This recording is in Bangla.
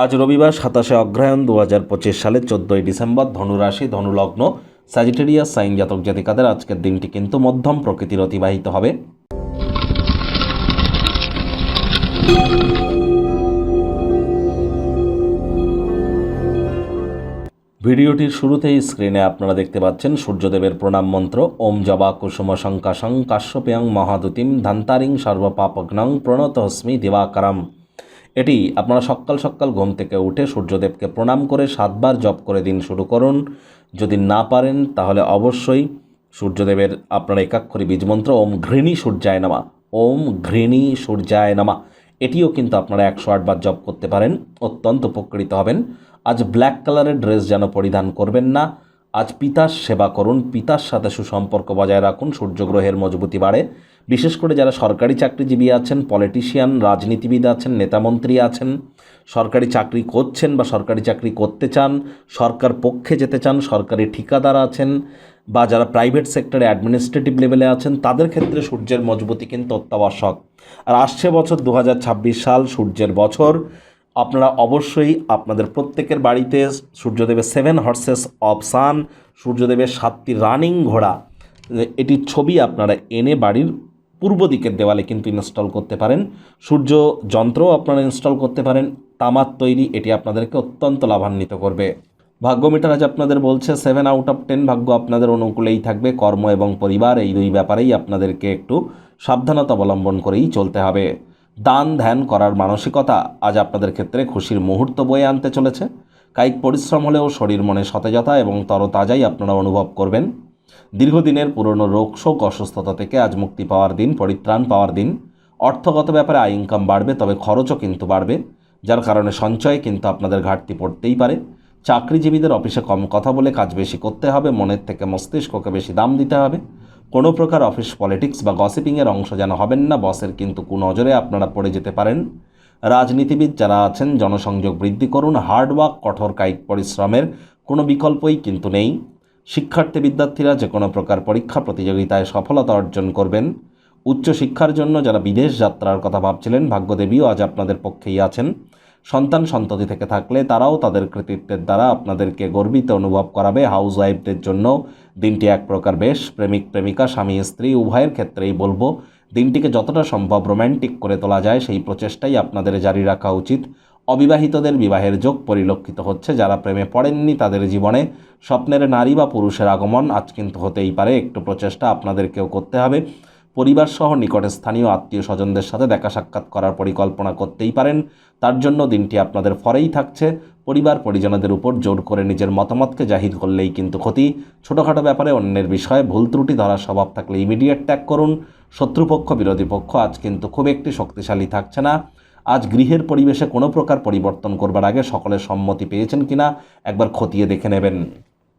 আজ রবিবার 27 অগ্রহায়ণ 2025 সালের 14ই ডিসেম্বর। ধনুরাশি, ধনুলগ্ন, স্যাজিটেরিয়াস সাইন জাতক জাতিকাদের আজকের দিনটি কিন্তু মধ্যম প্রকৃতির অতিবাহিত হবে। ভিডিওটির শুরুতেই স্ক্রিনে আপনারা দেখতে পাচ্ছেন সূর্যদেবের প্রণাম মন্ত্র। ওম জবা কুসুম শঙ্কাশং কাশ্যপেয়ং মহাদুতিম ধান্তারিং সর্বপাপগ্নং প্রণতহস্মি দিবাকারম। এটি আপনারা সকাল সকাল ঘুম থেকে উঠে সূর্যদেবকে প্রণাম করে 7 বার জপ করে দিন শুরু করুন। যদি না পারেন তাহলে অবশ্যই সূর্যদেবের আপনারা একাক্ষরী বীজমন্ত্র ওম ঘৃণী সূর্যায় নমঃ, ওম ঘৃণী সূর্যায় নমঃ, এটিও কিন্তু আপনারা 108 বার জপ করতে পারেন, অত্যন্ত উপকৃত হবেন। আজ ব্ল্যাক কালারের ড্রেস যেন পরিধান করবেন না। আজ পিতার সেবা করুন, পিতার সাথে সুসম্পর্ক বজায় রাখুন, সূর্যগ্রহের মজবুতি বাড়ে। বিশেষ করে যারা সরকারি চাকরিজীবী আছেন, পলিটিশিয়ান, রাজনীতিবিদ আছেন, নেতামন্ত্রী আছেন, সরকারি চাকরি করছেন বা সরকারি চাকরি করতে চান, সরকার পক্ষে যেতে চান, সরকারি ঠিকাদার আছেন বা যারা প্রাইভেট সেক্টরে অ্যাডমিনিস্ট্রেটিভ লেভেলে আছেন, তাদের ক্ষেত্রে সূর্যের মজবুতি কিন্তু অত্যাবশ্যক। আর আসছে বছর 2026 সাল, সূর্যের বছর। আপনারা অবশ্যই আপনাদের প্রত্যেকের বাড়িতে সূর্যদেবের 7 হর্সেস অফ সান, সূর্যদেবের 7টি রানিং ঘোড়া, এটির ছবি আপনারা এনে বাড়ির পূর্ব দিকের দেওয়ালে কিন্তু ইনস্টল করতে পারেন। সূর্য যন্ত্রও আপনারা ইনস্টল করতে পারেন, তামার তৈরি, এটি আপনাদেরকে অত্যন্ত লাভান্বিত করবে। ভাগ্য মিটার আজ আপনাদের বলছে 7 আউট অফ 10 ভাগ্য আপনাদের অনুকূলেই থাকবে। কর্ম এবং পরিবার, এই দুই ব্যাপারেই আপনাদেরকে একটু সাবধানতা অবলম্বন করেই চলতে হবে। দান ধ্যান করার মানসিকতা আজ আপনাদের ক্ষেত্রে খুশির মুহূর্ত বয়ে আনতে চলেছে। কায়িক পরিশ্রম হলেও শরীর মনে সতেজতা এবং তরতাজাই আপনারা অনুভব করবেন। দীর্ঘদিনের পুরনো রোগ শোক অসুস্থতা থেকে আজ মুক্তি পাওয়ার দিন, পরিত্রাণ পাওয়ার দিন। অর্থগত ব্যাপারে আয় ইনকাম বাড়বে, তবে খরচও কিন্তু বাড়বে, যার কারণে সঞ্চয়ে কিন্তু আপনাদের ঘাটতি পড়তেই পারে। চাকরিজীবীদের অফিসে কম কথা বলে কাজ বেশি করতে হবে, মনের থেকে মস্তিষ্ককে বেশি দাম দিতে হবে। কোনো প্রকার অফিস পলিটিক্স বা গসিপিংয়ের অংশ যেন হবেন না, বসের কিন্তু কুনজরে আপনারা পড়ে যেতে পারেন। রাজনীতিবিদ যারা আছেন, জনসংযোগ বৃদ্ধি করুন। হার্ডওয়ার্ক, কঠোর কায়িক পরিশ্রমের কোনো বিকল্পই কিন্তু নেই। শিক্ষার্থী বিদ্যার্থীরা যে কোনো প্রকার পরীক্ষা প্রতিযোগিতায় সফলতা অর্জন করবেন। উচ্চশিক্ষার জন্য যারা বিদেশ যাত্রার কথা ভাবছিলেন, ভাগ্যদেবীও আজ আপনাদের পক্ষেই আছেন। সন্তান সন্ততি থেকে থাকলে তারাও তাদের কৃতিত্বের দ্বারা আপনাদেরকে গর্বিত অনুভব করাবে। হাউস ওয়াইফদের জন্য দিনটি এক প্রকার বেশ। প্রেমিক প্রেমিকা, স্বামী স্ত্রী উভয়ের ক্ষেত্রেই বলবো, দিনটিকে যতটা সম্ভব রোম্যান্টিক করে তোলা যায় সেই প্রচেষ্টাই আপনাদের জারি রাখা উচিত। অবিবাহিতদের বিবাহের যোগ পরিলক্ষিত হচ্ছে। যারা প্রেমে পড়েননি তাদের জীবনে স্বপ্নের নারী বা পুরুষের আগমন আজ কিন্তু হতেই পারে। একটু প্রচেষ্টা আপনাদেরকেও করতে হবে। পরিবার সহ নিকটে স্থানীয় আত্মীয় স্বজনদের সাথে দেখা সাক্ষাৎ করার পরিকল্পনা করতেই পারেন। তার জন্য দিনটি আপনাদের ফরেই থাকছে। পরিবার পরিজনদের উপর জোর করে নিজের মতামতকে জাহির করলেই কিন্তু ক্ষতি। ছোটোখাটো ব্যাপারে অন্যের বিষয়ে ভুল ত্রুটি ধরার স্বভাব থাকলে ইমিডিয়েট ত্যাগ করুন। শত্রুপক্ষ বিরোধী পক্ষ আজ কিন্তু খুব একটি শক্তিশালী থাকছে না। আজ গৃহের পরিবেশে কোনো প্রকার পরিবর্তন করবার আগে সকলের সম্মতি পেয়েছেন কিনা একবার খতিয়ে দেখে নেবেন।